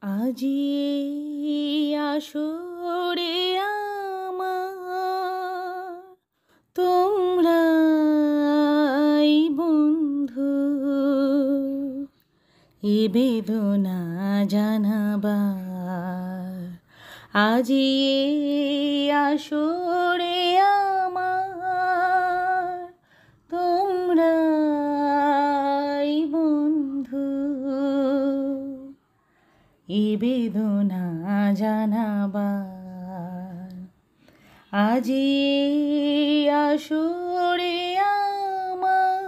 আজি এই আসরে আমার তোমরাই বন্ধু, এ বেদনা জানাবার। আজি এই আসরে আমার তোমরাই বন্ধু, এ বেদনা জানাবার। আজি এই আসরে আমার,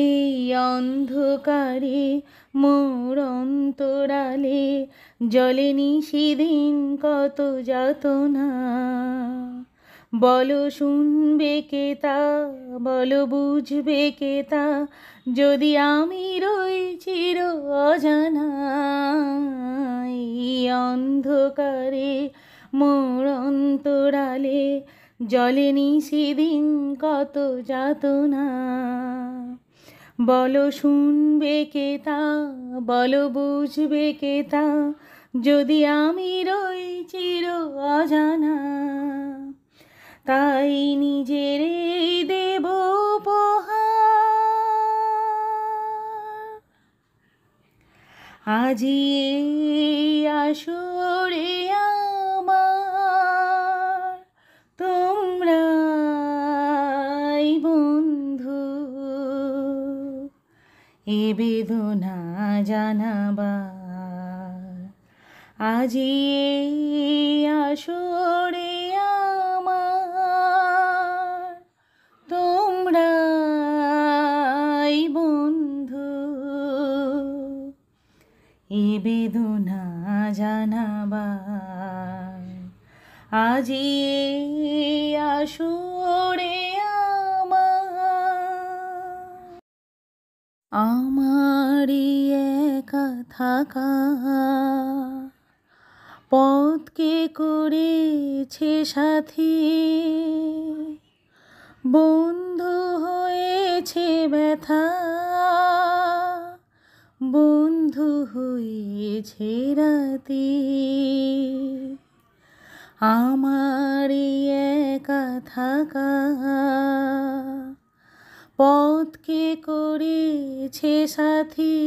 এই অন্ধকারে মোর অন্তরালে জ্বলেনি সেদিন কত যাতনা। বলো শুনবে কে তা, বলো বুঝবে কে তা, যদি আমি রই চির অজানা। এই অন্ধকারে মোর অন্তরালে জ্বলেনি সেদিন কত যাতনা। বলো শুনবে কে তা, বলো বুঝবে কে তা, যদি আমি রই চির অজানা। তাই নিজেরই দেব উপহার, আজি এই আসরে আমার তোমরাই বন্ধু, এ বেদনা জানাবার। আজি এই আসরে আমার তোমরাই বন্ধু, এ বেদনা জানাবার। আজি এই আসরে আমার, আমারই একা থাকা পথকে করেছে সাথী, বন্ধু হয়েছে ব্যথা, বন্ধু হয়েছে রাতি। আমারই একা থাকা পথকে করেছে সাথী,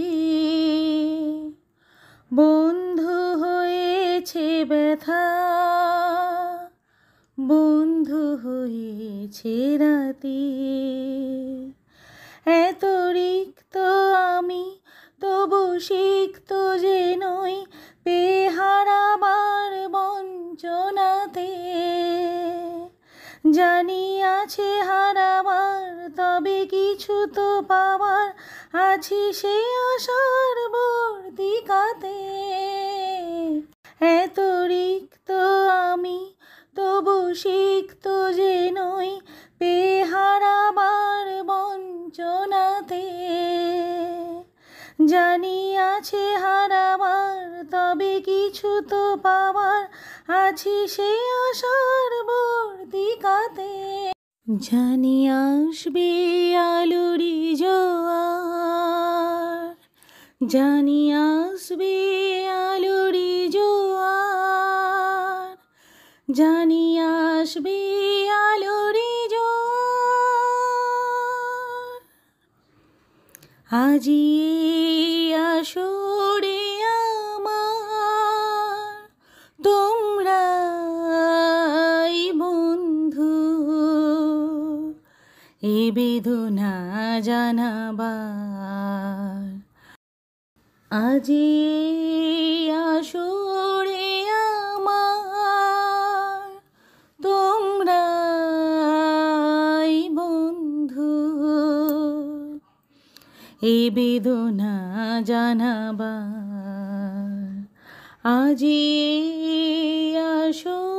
বন্ধু হয়েছে ব্যথা, বন্ধু হয়েছে রাতি। এত রিক্ত আমি তবু সিক্ত যে নই, পেয়ে হারাবার বঞ্চনাতে। জানি আছে হারাবার, তবে কিছু তো পাওয়ার, আছি সে আশার বর্তিকাতে। এত রিক্ত আমি তবু সিক্ত যে নই, পেয়ে হারাবার বঞ্চনাতে। জানি আছে হারাবার, তবে কিছু তো পাওয়ার, আছি সে আশার বর্তিকাতে। জানি আসবে আলোরি জোয়ার, জানি আসবে আলোরি জোয়ার, জানি আসবে আলোরি জোয়ার। আজি এই আসরে আমার তোমরাই বন্ধু, এ বেদনা জানাবার। আজি এই আসরে আমার তোমরাই বন্ধু, এ বেদনা জানাবার। আজি এই আসরে